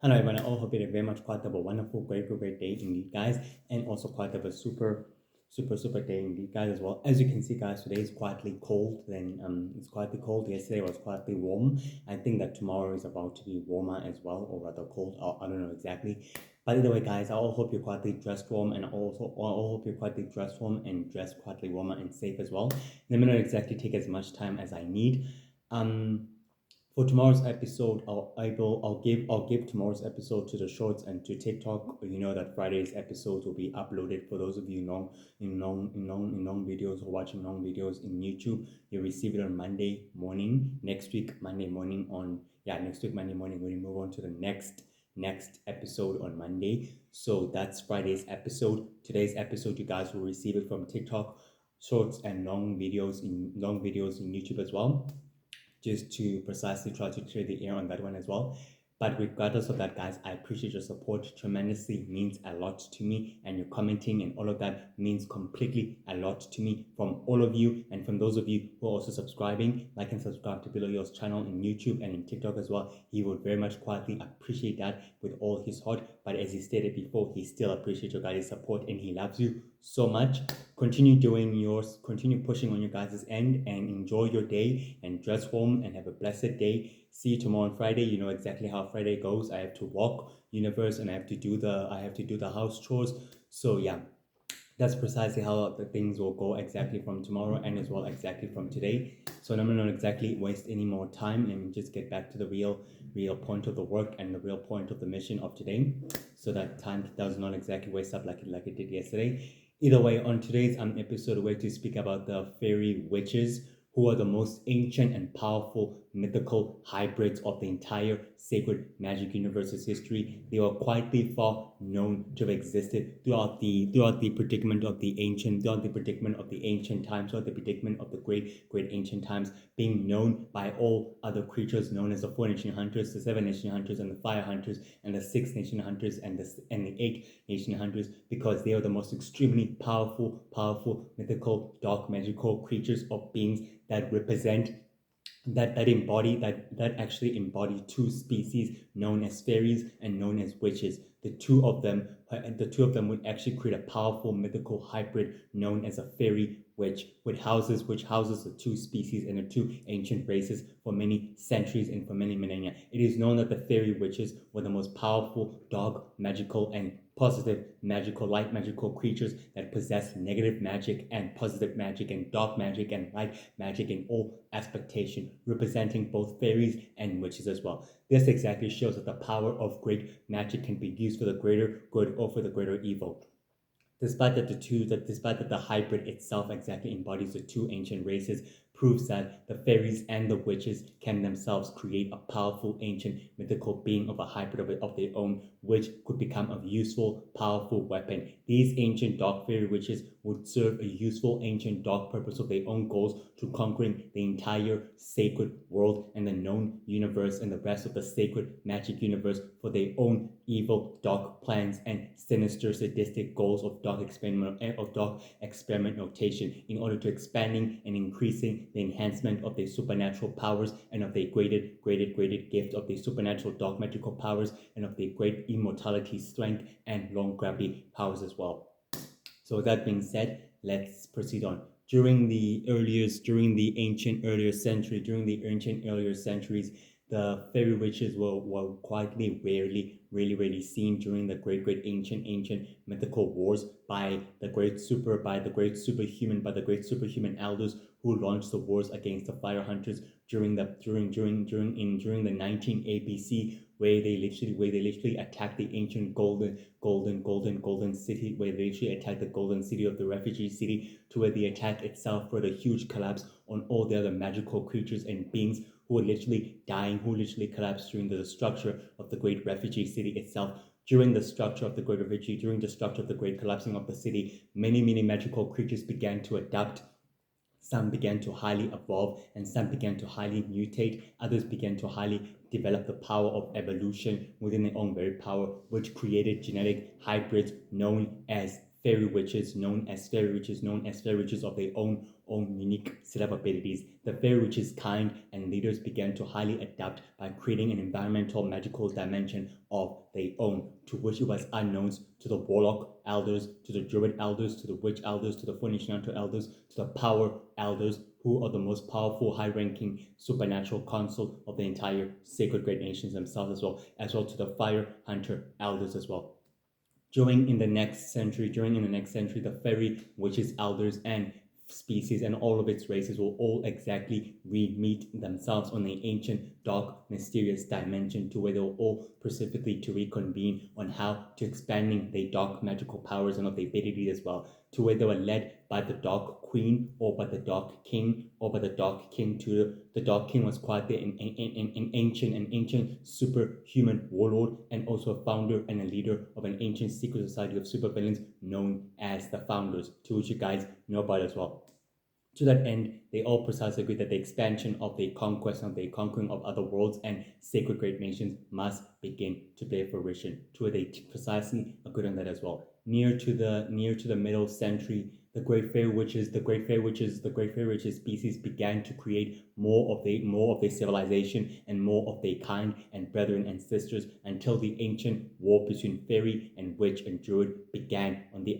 Hello everyone, I all hope you had very much quite have a wonderful, great day indeed, guys, and also quite have a super day indeed, guys, as well. As you can see, guys, today is quietly cold. It's quietly cold. Yesterday was quietly warm. I think that tomorrow is about to be warmer as well, or rather cold. I don't know exactly. But either way, guys, I all hope you're quietly dressed warm, and I all hope you're quietly dressed warm and dressed quietly warmer and safe as well. Let me not exactly take as much time as I need. Um, for tomorrow's episode, I'll give tomorrow's episode to the shorts and to TikTok. You know that Friday's episodes will be uploaded. For those of you long videos or watching long videos in YouTube, you'll receive it on Monday morning. Next week Monday morning next week Monday morning we move on to the next episode on Monday. So that's Friday's episode. Today's episode, you guys will receive it from TikTok, shorts and long videos in YouTube as well, just to precisely try to clear the air on that one as well. But regardless of that, guys, I appreciate your support tremendously. Means a lot to me, and your commenting and all of that means completely a lot to me from all of you, and from those of you who are also subscribing. Like and subscribe to Biloyo's channel in YouTube and in TikTok as well. He would very much quietly appreciate that with all his heart. But as he stated before, he still appreciates your guys' support and he loves you so much. Continue doing yours, continue pushing on your guys' end, and enjoy your day and dress warm and have a blessed day. See you tomorrow on Friday. You know exactly how Friday goes. I have to walk universe and I have to do the house chores. So yeah, that's precisely how the things will go exactly from tomorrow and as well exactly from today. So I'm not exactly waste any more time and just get back to the real point of the work and the real point of the mission of today, so that time does not exactly waste up like it did yesterday. Either way, on today's episode, we're to speak about the fairy witches, who are the most ancient and powerful mythical hybrids of the entire sacred magic universe's history. They were quietly far known to have existed throughout the predicament of the ancient times, throughout the predicament of the great ancient times, being known by all other creatures known as the four nation hunters, the seven nation hunters, and the fire hunters, and the six nation hunters, and the eight nation hunters, because they are the most extremely powerful mythical dark magical creatures or beings that represent that actually embody two species known as fairies and known as witches. The two of them would actually create a powerful mythical hybrid known as a fairy witch, which houses the two species and the two ancient races for many centuries and for many millennia. It is known that the fairy witches were the most powerful dark magical and positive magical light magical creatures that possess negative magic and positive magic and dark magic and light magic in all aspectation, representing both fairies and witches as well. This exactly shows that the power of great magic can be used for the greater good or for the greater evil. Despite that the hybrid itself exactly embodies the two ancient races, proves that the fairies and the witches can themselves create a powerful ancient mythical being of a hybrid of their own, which could become a useful, powerful weapon. These ancient dark fairy witches would serve a useful ancient dark purpose of their own goals to conquering the entire sacred world and the known universe and the rest of the sacred magic universe for their own evil dark plans and sinister sadistic goals of dark experiment notation, in order to expanding and increasing the enhancement of their supernatural powers and of their graded gift of their supernatural dark magical powers and of their great immortality, strength, and longevity powers as well. So with that being said, let's proceed on. During the ancient earlier centuries, the fairy witches were quietly, rarely seen during the great ancient mythical wars by the great superhuman elders who launched the wars against the fire hunters during the 19 ABC, where they literally attacked the ancient golden city, where they literally attacked the golden city of the refugee city, to where the attack itself brought a huge collapse on all the other magical creatures and beings who were literally dying, who literally collapsed during the structure of the great refugee city itself. During the structure of the great collapsing of the city, many magical creatures began to adapt. Some began to highly evolve and some began to highly mutate. Others began to highly develop the power of evolution within their own very power, which created genetic hybrids known as fairy witches of their own own unique set of abilities. The fairy witches' kind and leaders began to highly adapt by creating an environmental magical dimension of their own, to which it was unknown to the warlock elders, to the druid elders, to the witch elders, to the Phoenician elders, to the power elders, who are the most powerful, high-ranking supernatural council of the entire sacred great nations themselves, as well to the fire hunter elders as well. During in the next century, the fairy, witches, elders, and species and all of its races will all exactly re-meet themselves on the ancient, dark, mysterious dimension, to where they'll all specifically to reconvene on how to expanding their dark magical powers and of their abilities as well, to where they were led by the Dark Queen or by the Dark King or by the Dark King. To the Dark King was quite an ancient superhuman warlord, and also a founder and a leader of an ancient secret society of supervillains known as the Founders, to which you guys know about as well. To that end, they all precisely agree that the expansion of the conquest and the conquering of other worlds and sacred great nations must begin to bear fruition. To where they precisely agree on that as well. Near to the middle century, the great fairy witches species began to create more of their civilization and more of their kind and brethren and sisters, until the ancient war between fairy and witch and druid began on the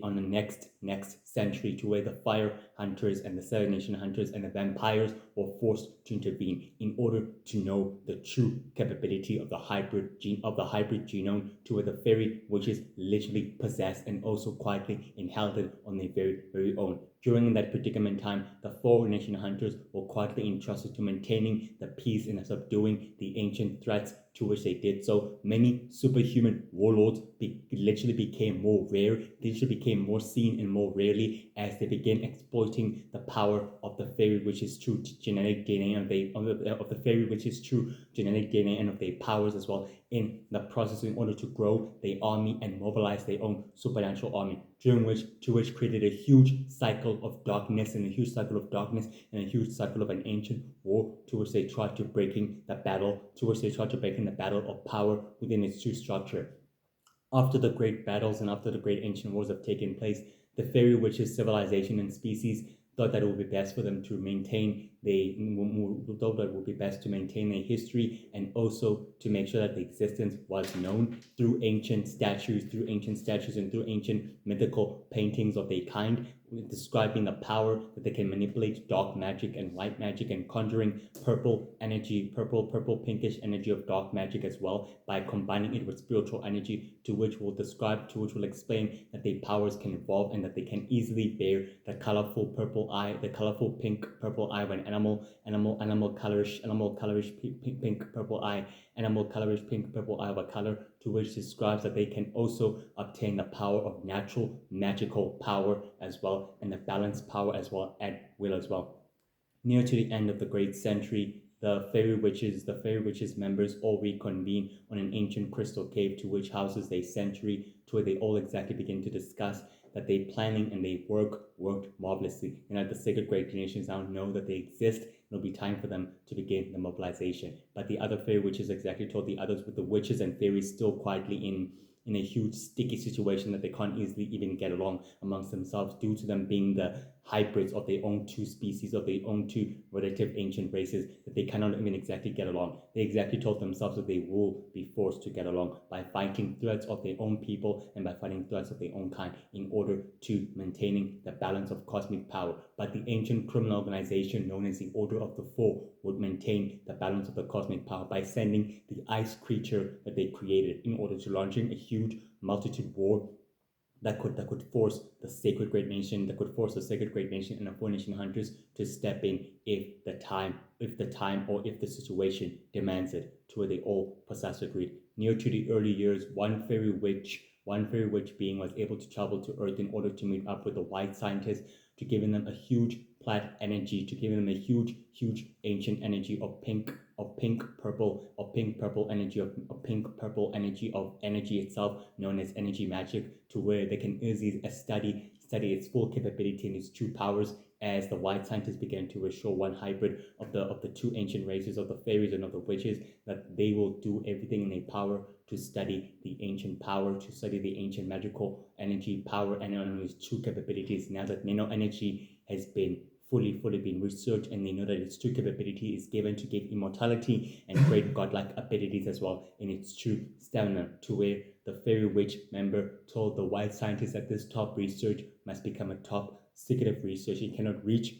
next century, to where the fire hunters and the Seven Nation hunters and the vampires were forced to intervene in order to know the true capability of the hybrid genome, to where the fairy witches literally possessed and also quietly inherited on their very own. During that predicament time, the Four Nation hunters were quietly entrusted to maintaining the peace and subduing the ancient threats, to which they did so. Many superhuman warlords literally became more rare. They literally became more seen and more rarely as they began exploiting the power of the fairy, which is true genetic DNA of the fairy, which is true genetic DNA and of their powers as well, in the process in order to grow their army and mobilize their own supernatural army, to which created a huge cycle of darkness and a huge cycle of an ancient war, to which they tried to breaking the battle of power within its true structure. After the great battles and after the great ancient wars have taken place, the fairy witches civilization and species thought that it would be best for them to maintain their history, and also to make sure that the existence was known through ancient statues and through ancient mythical paintings of their kind, describing the power that they can manipulate dark magic and light magic, and conjuring purple pinkish energy of dark magic as well, by combining it with spiritual energy, to which will explain that their powers can evolve and that they can easily bear the colorful pink purple eye of an animal colorish pink purple eye of a color, to which describes that they can also obtain the power of natural magical power as well, and the balanced power as well at will as well. Near to the end of the great century, the fairy witches members all reconvene on an ancient crystal cave, to which houses their century, to where they all exactly begin to discuss that they planning and they worked marvelously, and that the sacred great nations now know that they exist. It'll be time for them to begin the mobilization. But the other fairy witches exactly told the others, with the witches and fairies still quietly in a huge sticky situation, that they can't easily even get along amongst themselves, due to them being the hybrids of their own two species, of their own two relative ancient races, that they cannot even exactly get along. They exactly told themselves that they will be forced to get along by fighting threats of their own people and by fighting threats of their own kind, in order to maintaining the balance of cosmic power. But the ancient criminal organization known as the Order of the Four would maintain the balance of the cosmic power by sending the ice creature that they created, in order to launching a huge multitude war that could force the sacred great nation and the Four Nation hunters to step in if the time or if the situation demands it, to where they all precisely agreed. Near to the early years, one fairy witch being was able to travel to Earth in order to meet up with the white scientists, to giving them a huge plat energy, to giving them a huge ancient energy of pink purple energy of energy itself, known as energy magic, to where they can easily study its full capability and its true powers, as the white scientists began to assure one hybrid of the two ancient races of the fairies and of the witches that they will do everything in their power to study the ancient power, to study the ancient magical energy power and on its true capabilities, now that nano energy has been fully been researched, and they know that its true capability is given to give immortality and great godlike abilities as well in its true stamina, to where the fairy witch member told the white scientist that this top research must become a top secretive research. It cannot reach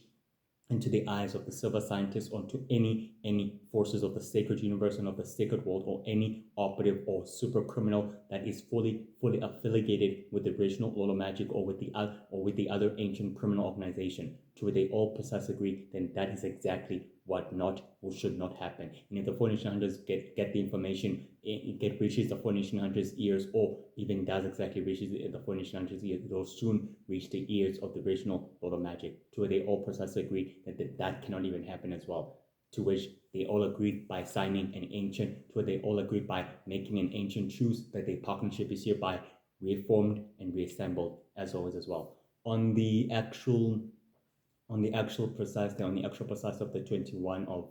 into the eyes of the silver scientists or to any forces of the sacred universe and of the sacred world, or any operative or super criminal that is fully affiliated with the original Lolo Magic or with the other ancient criminal organization, to where they all precisely agree, then that is exactly what not or should not happen. And if the Four Nation Hunters get the information, it reaches the Four Nation Hunters' ears, or even does exactly reaches the Four Nation Hunters' ears, it will soon reach the ears of the original Lord of Magic, to where they all precisely agree that cannot even happen as well. To which they all agreed by signing an ancient, to where they all agreed by making an ancient truce that their partnership is hereby reformed and reassembled as always as well. On the actual precise day, on the actual precise of the 21 of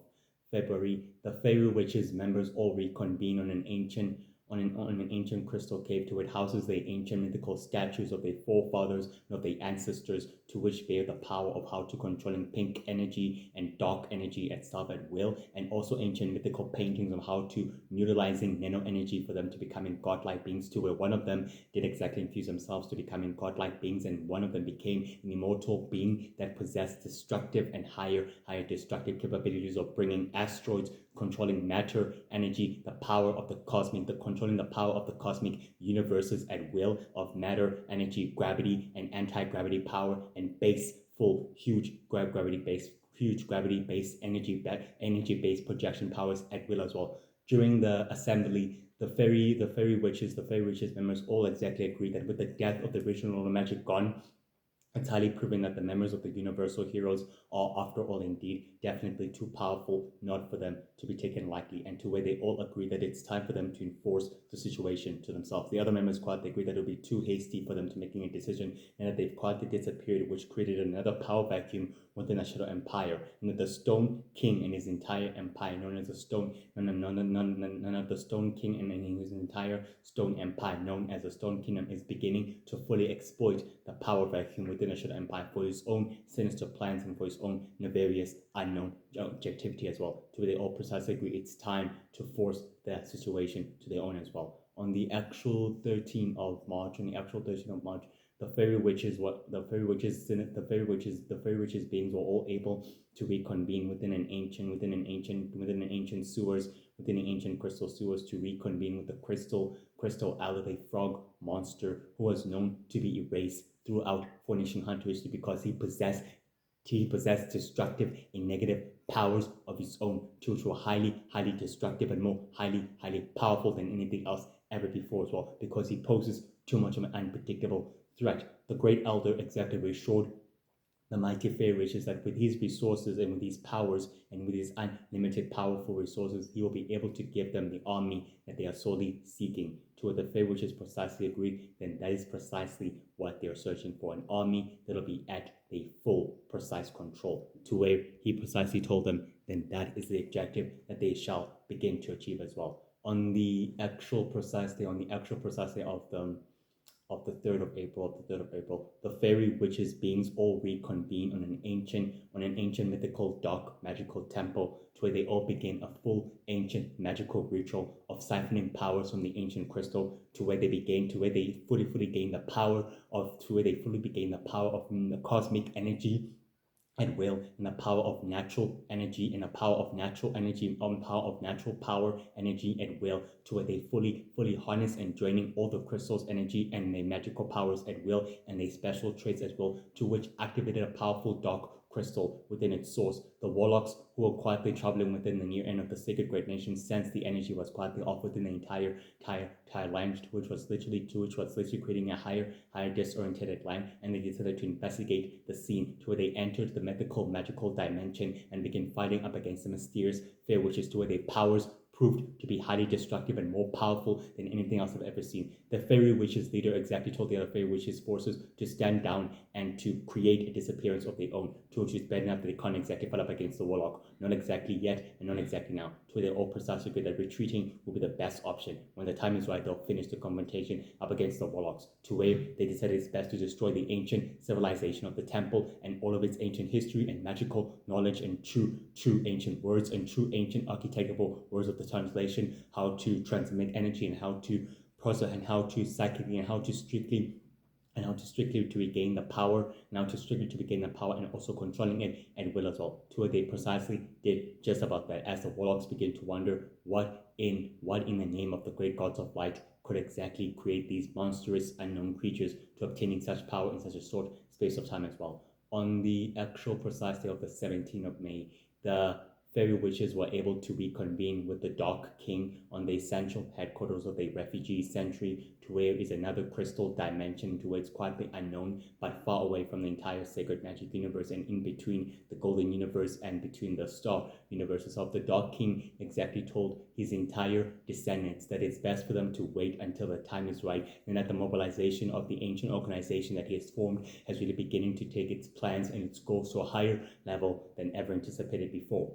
February, the Fairy Witches members all reconvene on an ancient crystal cave, to which houses the ancient mythical statues of their forefathers and of their ancestors, to which bear the power of how to controlling pink energy and dark energy itself at will, and also ancient mythical paintings on how to utilizing nano energy for them to becoming godlike beings, to where one of them did exactly infuse themselves to becoming godlike beings, and one of them became an immortal being that possessed destructive and higher destructive capabilities of bringing asteroids, controlling matter, energy, the power of the cosmic, controlling the power of the cosmic universes at will, of matter, energy, gravity, and anti-gravity power, and huge gravity-based energy-based projection powers at will as well. During the assembly, the fairy witches members all exactly agreed that with the death of the original magic gone, it's highly proven that the members of the Universal Heroes are, after all, indeed definitely too powerful not for them to be taken lightly, and to where they all agree that it's time for them to enforce the situation to themselves. The other members quietly agree that it will be too hasty for them to making a decision, and that they've quietly disappeared, which created another power vacuum within the Shadow Empire, and that the Stone King and his entire empire, known as the Stone, none of the Stone King and his entire Stone Empire, known as the Stone Kingdom, is beginning to fully exploit the power vacuum within the Shadow Empire for his own sinister plans and for his own nefarious unknown objectivity as well. To where they all precisely agree it's time to force that situation to their own as well. On the actual 13th of March, the fairy witches beings were all able to reconvene within an ancient sewers, within the ancient crystal sewers, to reconvene with the crystal out, a frog monster who was known to be erased throughout Four Nation Hunter history because he possessed destructive and negative powers of his own, which were highly destructive and more highly powerful than anything else ever before as well, because he poses too much of an unpredictable threat. The Great Elder exactly reassured the mighty fairy is that with his resources and with his powers and with his unlimited powerful resources, he will be able to give them the army that they are solely seeking. To what the fairy witches precisely agree, then that is precisely what they are searching for, an army that will be at a full precise control. To where he precisely told them, then that is the objective that they shall begin to achieve as well. On the actual precise day of the 3rd of April, the fairy witches beings all reconvene on an ancient mythical dark magical temple, to where they all begin a full ancient magical ritual of siphoning powers from the ancient crystal, to where they fully gain the power of the cosmic energy at will, and the power of natural energy and the power of natural energy on power of natural power energy at will, to where they fully harness and draining all the crystal's energy and their magical powers at will and their special traits as well, to which activated a powerful dark crystal within its source. The warlocks who were quietly traveling within the near end of the sacred great nation sensed the energy was quietly off within the entire land, which was literally creating a higher disoriented land, and they decided to investigate the scene, to where they entered the mythical magical dimension and began fighting up against the mysterious fair witches, to where their powers proved to be highly destructive and more powerful than anything else I've ever seen. The fairy witches leader exactly told the other fairy witches forces to stand down and to create a disappearance of their own, to which is bad enough that they can't exactly fight up against the warlock, not exactly yet and not exactly now, to where they all precisely agree that retreating will be the best option. When the time is right, they'll finish the confrontation up against the warlocks, to where they decided it's best to destroy the ancient civilization of the temple and all of its ancient history and magical knowledge and true ancient words and true ancient archetypal words of the translation, how to transmit energy and how to process and how to psychically and how to strictly to regain the power, and how to strictly to regain the power and also controlling it at will as well. To where they precisely did just about that as the warlocks begin to wonder what in the name of the great gods of light could exactly create these monstrous unknown creatures to obtaining such power in such a short space of time as well. On the actual precise day of the 17th of May, the fairy witches were able to reconvene with the Dark King on the essential headquarters of the refugee sanctuary, to where is another crystal dimension to where it's quietly unknown but far away from the entire sacred magic universe and in between the golden universe and between the star universes of the Dark King exactly told his entire descendants that it's best for them to wait until the time is right, and that the mobilization of the ancient organization that he has formed has really beginning to take its plans and its goals to a higher level than ever anticipated before.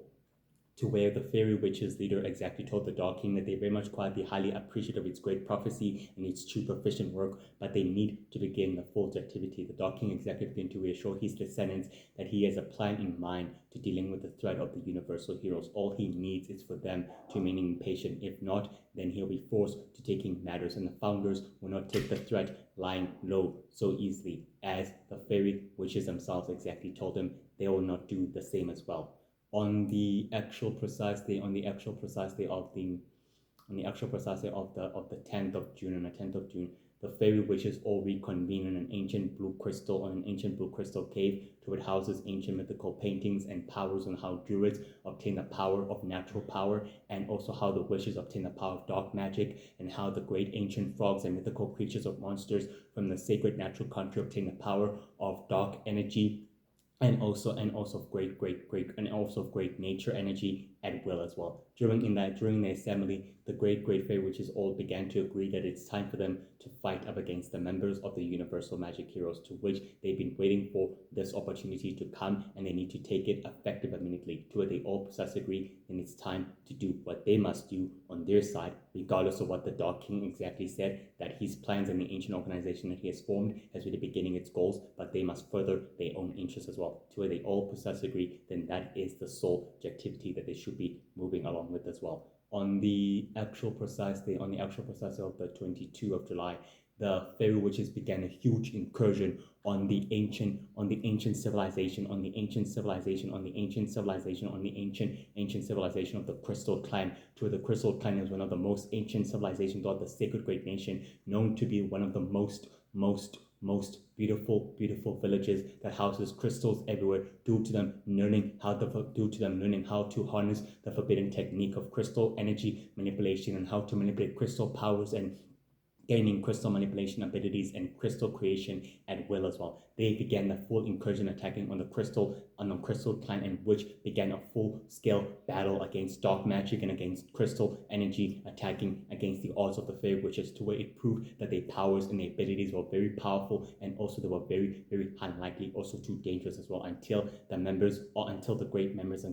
To where the fairy witches leader exactly told the Dark King that they very much quietly highly appreciate of its great prophecy and its true proficient work, but they need to begin the full activity. The Dark King exactly began to reassure his descendants that he has a plan in mind to dealing with the threat of the universal heroes. All he needs is for them to remain patient. If not, then he'll be forced to taking matters, and the founders will not take the threat lying low so easily, as the fairy witches themselves exactly told him they will not do the same as well. On the actual precise day of the 10th of June, the fairy witches all reconvene in an ancient blue crystal cave to it houses ancient mythical paintings and powers on how druids obtain the power of natural power, and also how the witches obtain the power of dark magic, and how the great ancient frogs and mythical creatures of monsters from the sacred natural country obtain the power of dark energy, and also of great nature energy at will as well. During the assembly, the great fairy witches all began to agree that it's time for them to fight up against the members of the Universal Magic Heroes, to which they've been waiting for this opportunity to come, and they need to take it effective immediately. To where they all precisely agree, and it's time to do what they must do on their side, regardless of what the Dark King exactly said, that his plans and the ancient organization that he has formed has really beginning its goals, but they must further their own interests as well. To where they all precisely agree, then that is the sole objectivity that they should be moving along with as well. On the actual precise day of the 22nd of July, the fairy witches began a huge incursion on the ancient civilization of the Crystal Clan. To where the Crystal Clan is one of the most ancient civilizations throughout the Sacred Great Nation, known to be one of the most beautiful villages that houses crystals everywhere, due to them learning how to harness the forbidden technique of crystal energy manipulation, and how to manipulate crystal powers and gaining crystal manipulation abilities and crystal creation at will as well. They began the full incursion attacking on the crystal clan, in which began a full-scale battle against dark magic and against crystal energy, attacking against the odds of the fairy witches, to where it proved that their powers and their abilities were very powerful, and also they were very unlikely, also too dangerous as well, until the great members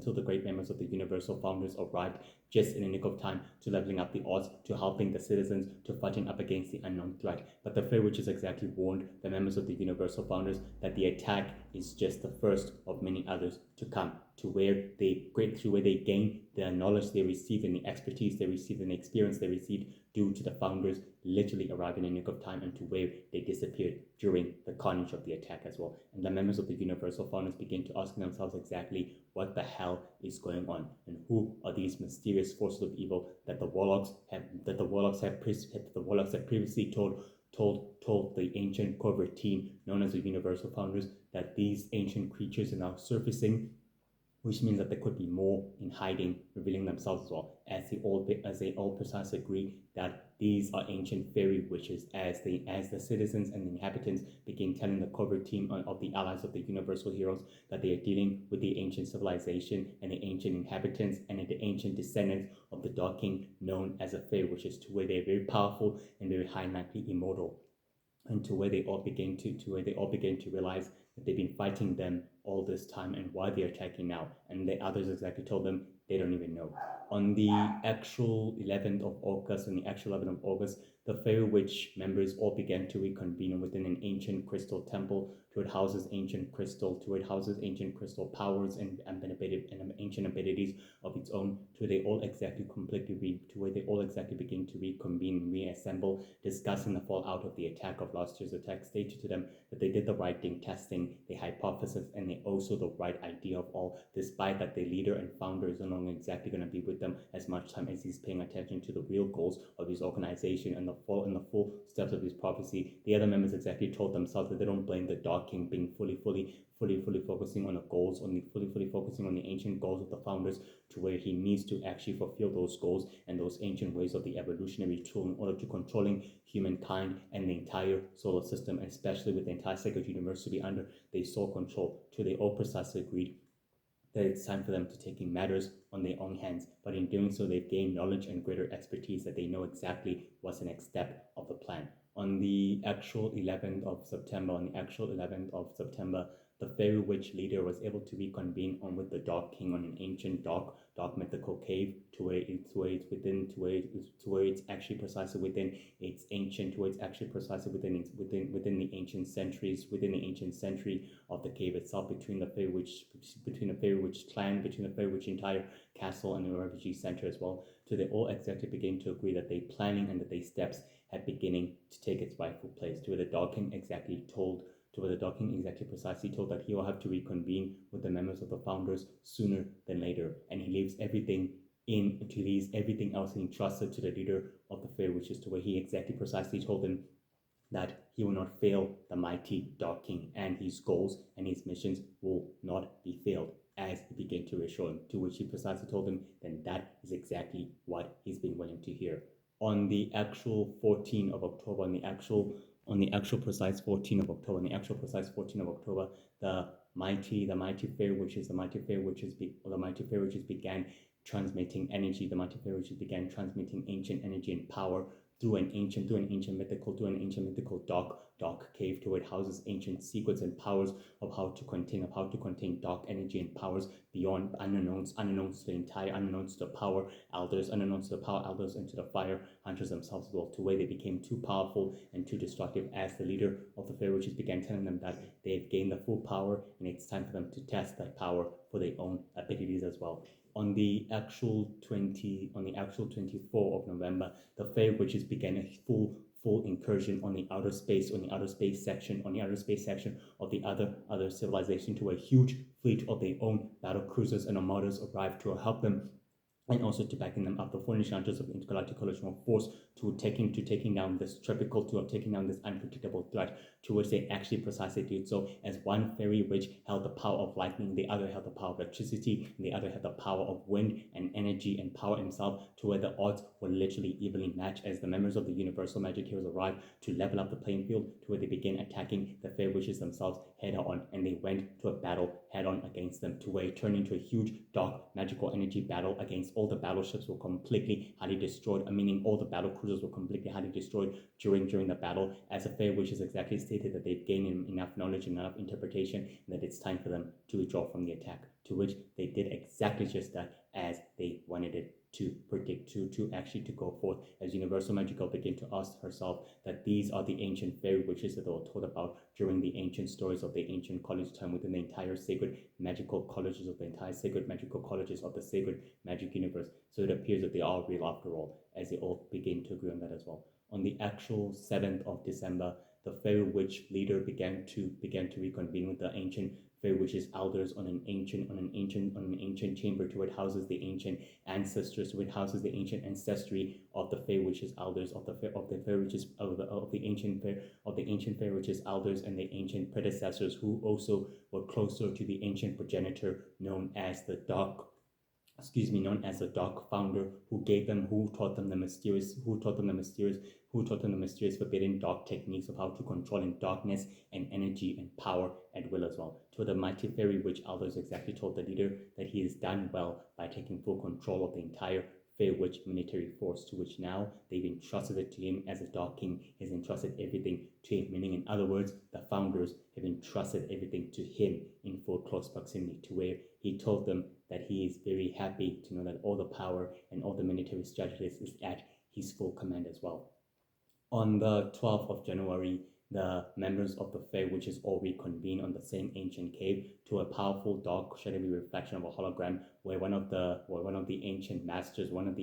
of the Universal Founders arrived just in the nick of time to leveling up the odds, to helping the citizens, to fighting up against the unknown threat. But the fairy witches exactly warned the members of the Universal Founders that the attack is just the first of many others to come, to where they gain the knowledge they receive and the expertise they receive and the experience they received due to the founders literally arriving in the nick of time, and to where they disappeared during the carnage of the attack as well. And the members of the Universal Founders begin to ask themselves exactly what the hell is going on, and who are these mysterious forces of evil that the warlocks have previously told the ancient covert team known as the Universal Founders that these ancient creatures are now surfacing, which means that there could be more in hiding, revealing themselves as well, as they all precisely agree that these are ancient fairy witches, as the citizens and the inhabitants begin telling the covert team of the allies of the Universal Heroes that they are dealing with the ancient civilization and the ancient inhabitants and the ancient descendants of the Dark King, known as the fairy witches, to where they are very powerful and very high likely immortal, and to where they all begin to realize that they've been fighting them all this time and why they're attacking now. And the others exactly told them they don't even know. On the actual 11th of August, the Fairy Witch members all began to reconvene within an ancient crystal temple. To it houses ancient crystal powers and ancient abilities of its own. To where they all exactly begin to reconvene, reassemble, discussing the fallout of the attack of last year's attack, stated to them that they did the right thing, testing the hypothesis and they also the right idea of all, despite that the leader and founder is no longer exactly going to be with them as much time as he's paying attention to the real goals of his organization and the full steps of his prophecy. The other members exactly told themselves that they don't blame the Dark King being fully focusing on the goals, fully focusing on the ancient goals of the founders, to where he needs to actually fulfill those goals and those ancient ways of the evolutionary tool in order to controlling humankind and the entire solar system, and especially with the entire sacred universe to be under their sole control. To they all precisely agreed that it's time for them to taking matters on their own hands. But in doing so, they've gained knowledge and greater expertise that they know exactly what's the next step of the plan. On the actual 11th of September, the Fairy Witch leader was able to reconvene on with the Dark King on an ancient dark mythical cave to where it's actually precisely within its ancient to where it's actually precisely within the ancient centuries, within the ancient century of the cave itself, between the Fairy Witch clan, between the Fairy Witch entire castle and the refugee center as well. So they all exactly begin to agree that they planning and that they steps had beginning to take its rightful place. To where the Dark King precisely told that he will have to reconvene with the members of the founders sooner than later, and he leaves everything else entrusted to the leader of the Fairy Witches, to where he exactly precisely told him that he will not fail the mighty Dark King, and his goals and his missions will not be failed, as he began to reassure him, to which he precisely told him then that is exactly what he's been willing to hear. On the actual 14th of October, precise 14th of October, the mighty Fairy Witches began transmitting energy. The mighty Fairy Witches began transmitting ancient energy and power through an ancient mythical dark cave, to where it houses ancient secrets and powers of how to contain dark energy and powers beyond unknowns to the entire, unknowns to the power elders and to the fire hunters themselves as well, to where they became too powerful and too destructive, as the leader of the Fairy Witches began telling them that they've gained the full power and it's time for them to test that power for their own abilities as well. On the actual 24th of November, the Fairy Witches began a full incursion on the outer space section of the other civilization, to a huge fleet of their own battle cruisers and armadas arrived to help them and also to backing them up. The foreign encounters of the intergalactic coalition were forced to taking down this unpredictable threat, to which they actually precisely did so, as one Fairy Witch held the power of lightning, the other held the power of electricity, and the other had the power of wind and energy and power himself, to where the odds were literally evenly matched, as the members of the Universal Magic Heroes arrived to level up the playing field, to where they began attacking the Fairy Witches themselves head on, and they went to a battle head on against them, to where it turned into a huge dark magical energy battle against all the battleships were completely highly destroyed, meaning all the battle cruisers were completely highly destroyed during the battle, as the Fairy Witches exactly stated that they've gained enough knowledge and enough interpretation and that it's time for them to withdraw from the attack, to which they did exactly just that, as they wanted it to predict, to actually to go forth, as Universal Magical began to ask herself that these are the ancient Fairy Witches that they were told about during the ancient stories of the ancient college time within the entire sacred magical colleges of the sacred magic universe. So it appears that they are real after all, as they all begin to agree on that as well. On the actual 7th of December, the Fairy Witch leader began to reconvene with the ancient Fairy Witches elders on an ancient chamber, to it houses the ancient ancestors, to it houses the ancient ancestry of the Fairy Witches elders, of the ancient Fairy Witches elders and the ancient predecessors, who also were closer to the ancient progenitor known as the Dark Founder, who taught them the mysterious forbidden dark techniques of how to control in darkness and energy and power at will as well. To the mighty Fairy Witch elders exactly told the leader that he has done well by taking full control of the entire Fey Witch military force, to which now they've entrusted it to him as a Dark King has entrusted everything to him, meaning in other words, the founders have entrusted everything to him in full close proximity, to where he told them that he is very happy to know that all the power and all the military strategies is at his full command as well. On the 12th of January, the members of the Fae Witches all reconvene on the same ancient cave to a powerful dark shadowy reflection of a hologram where one of the ancient masters, of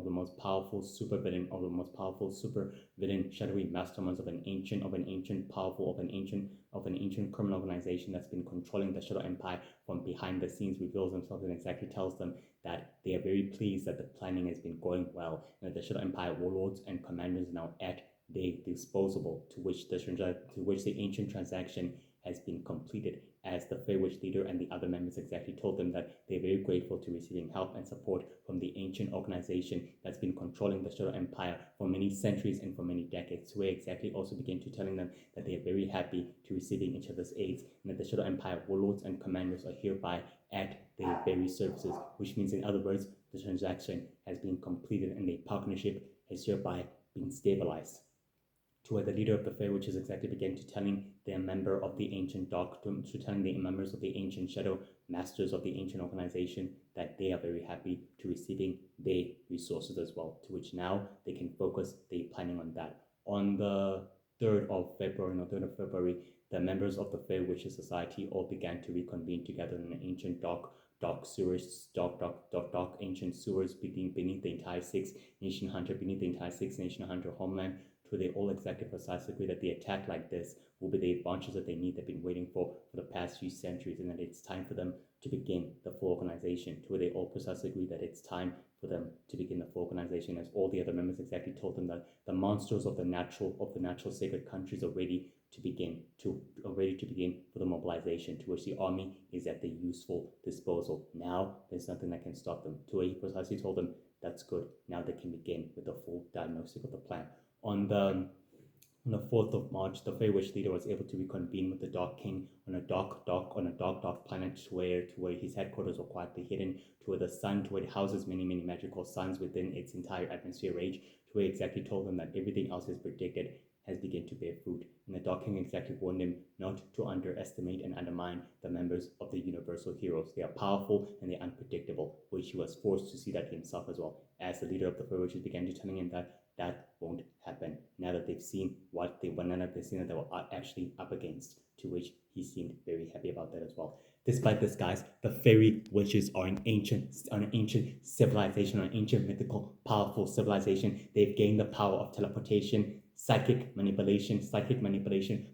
the most powerful super villain, shadowy masterminds of an ancient criminal organization that's been controlling the Shadow Empire from behind the scenes, reveals themselves and exactly tells them that they are very pleased that the planning has been going well and that the Shadow Empire warlords and commanders are now at their disposable, to which the ancient transaction has been completed, as the Fey Witch leader and the other members exactly told them that they're very grateful to receiving help and support from the ancient organization that's been controlling the Shadow Empire for many centuries and for many decades. So we exactly also began to telling them that they are very happy to receiving each other's aids and that the Shadow Empire warlords and commanders are hereby at their very services, which means in other words, the transaction has been completed and the partnership has hereby been stabilized. To where the leader of the Fae Witches exactly began to telling the member of the ancient dark, to telling the members of the ancient shadow masters of the ancient organization that they are very happy to receiving their resources as well, to which now they can focus their planning on that. On the 3rd of February, the members of the Fae Witches Society all began to reconvene together in an ancient dark ancient sewers beneath the entire Six Nation Hunter homeland, to they all exactly precisely agree that the attack like this will be the advantage that they need, they've been waiting for the past few centuries, and that it's time for them to begin the full organization, to where they all precisely agree that it's time for them to begin the full organization, as all the other members exactly told them that the monsters of the natural sacred countries are ready to begin for the mobilization, to which the army is at their useful disposal. Now there's nothing that can stop them, to where he precisely told them that's good, now they can begin with the full diagnostic of the plan. On the 4th of March, the Fey Witch leader was able to reconvene with the Dark King on a dark planet, to where his headquarters were quietly hidden, to where the sun, to where it houses many magical suns within its entire atmosphere range, to where it exactly told them that everything else is predicted has begun to bear fruit. And the Dark King exactly warned him not to underestimate and undermine the members of the Universal Heroes. They are powerful and they're unpredictable, which he was forced to see that himself as well, as the leader of the Fey Witches began to telling him that won't happen now that they've seen that they were actually up against, to which he seemed very happy about that as well. Despite this, guys, the Fairy Witches are an ancient civilization, an ancient mythical powerful civilization. They've gained the power of teleportation, psychic manipulation,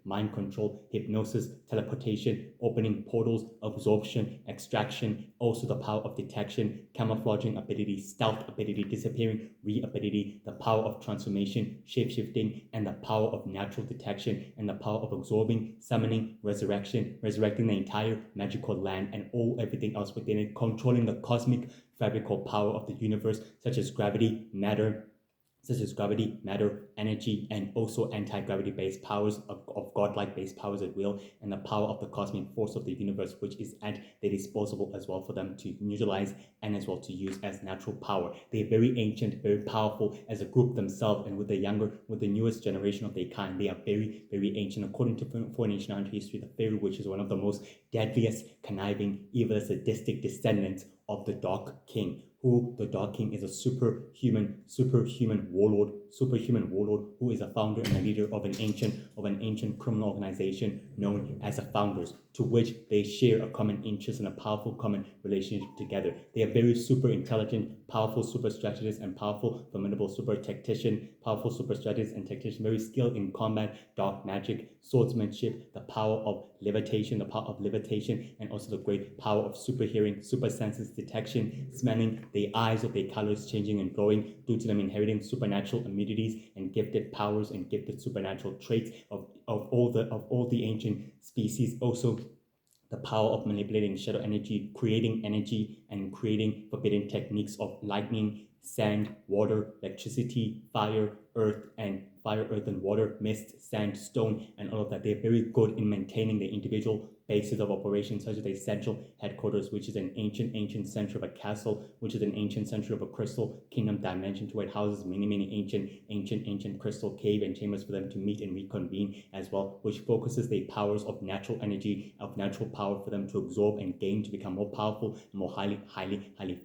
mind control, hypnosis, teleportation, opening portals, absorption, extraction, also the power of detection, camouflaging ability, stealth ability, disappearing ability, the power of transformation, shapeshifting, and the power of natural detection, and the power of absorbing, summoning, resurrecting the entire magical land and everything else within it, controlling the cosmic fabrical power of the universe, such as gravity, matter, energy, and also anti-gravity based powers of godlike based powers at will, and the power of the cosmic force of the universe, which is at their disposal as well for them to utilize and as well to use as natural power. They're very ancient, very powerful as a group themselves, and with the newest generation of their kind, they are very, very ancient. According to For Ancient Hunter history, the Fairy Witch is one of the most deadliest, conniving, evil, sadistic descendants of the Dark King, who the Dark King is a superhuman warlord who is a founder and a leader of an ancient criminal organization known as the Founders, to which they share a common interest and a powerful common relationship together. They are very super intelligent, powerful super strategists, and powerful, formidable super tactician, very skilled in combat, dark magic, swordsmanship, the power of levitation, and also the great power of super hearing, super senses, detection, smelling, the eyes of their colors changing and glowing due to them inheriting supernatural immunities and gifted powers and gifted supernatural traits of all the ancient species. Also, the power of manipulating shadow energy, creating energy, and creating forbidden techniques of lightning, sand, water, electricity, fire, earth, and fire, earth, and water, mist, sand, stone, and all of that. They're very good in maintaining the individual bases of operations, such as a central headquarters, which is an ancient center of a castle, which is an ancient center of a crystal kingdom dimension to where it houses many ancient crystal cave and chambers for them to meet and reconvene as well, which focuses the powers of natural energy, of natural power for them to absorb and gain to become more powerful and more highly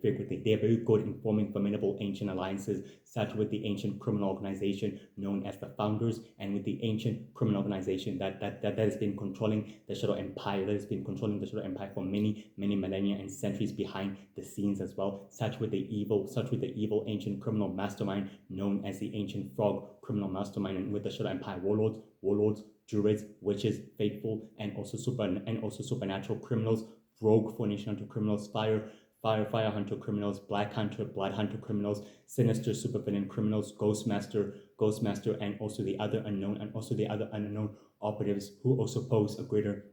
frequently. They're very good in forming formidable ancient alliances, such with the ancient criminal organization known as the Founders, and with the ancient criminal organization that has been controlling the Shadow Empire, that has been controlling the Shadow Empire for many millennia and centuries behind the scenes as well, such with the evil ancient criminal mastermind known as the Ancient Frog criminal mastermind, and with the Shadow Empire warlords, druids, witches, faithful, and also supernatural criminals, rogue Formation Hunter criminals, fire hunter criminals, black hunter, blood hunter criminals, sinister supervillain criminals, ghostmaster, and also the other unknown operatives who also pose a greater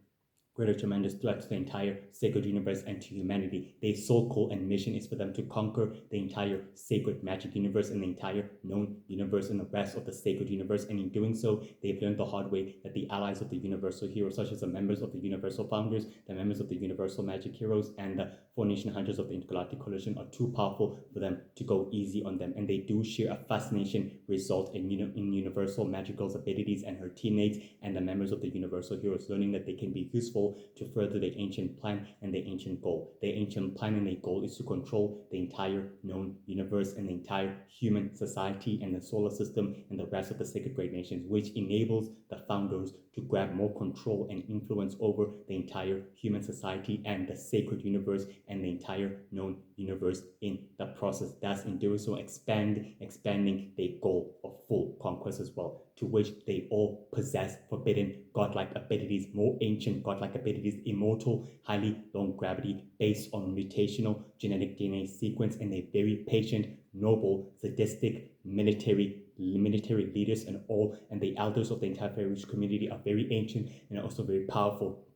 tremendous threat to the entire sacred universe and to humanity. Their sole goal and mission is for them to conquer the entire sacred magic universe and the entire known universe and the rest of the sacred universe. And in doing so, they've learned the hard way that the allies of the universal heroes, such as the members of the Universal Founders, the members of the Universal Magic Heroes, and the Formation Hunters of the Intergalactic Coalition, are too powerful for them to go easy on them. And they do share a fascination result in Universal Magical's abilities and her teammates and the members of the Universal Heroes, learning that they can be useful to further their ancient plan and their ancient goal. Their ancient plan and their goal is to control the entire known universe and the entire human society and the solar system and the rest of the sacred great nations, which enables the Founders to grab more control and influence over the entire human society and the sacred universe and the entire known universe in the process. Thus, in doing so, expanding their goal of full conquest as well, to which they all possess forbidden godlike abilities, more ancient godlike abilities, immortal, highly long gravity, based on mutational genetic DNA sequence, and a very patient, noble, sadistic military leaders, and the elders of the entire Faerûs community are very ancient and also very powerful,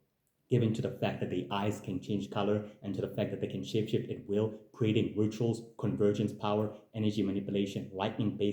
given to the fact that the eyes can change color and to the fact that they can shapeshift at will, creating rituals, convergence power, energy manipulation, lightning-based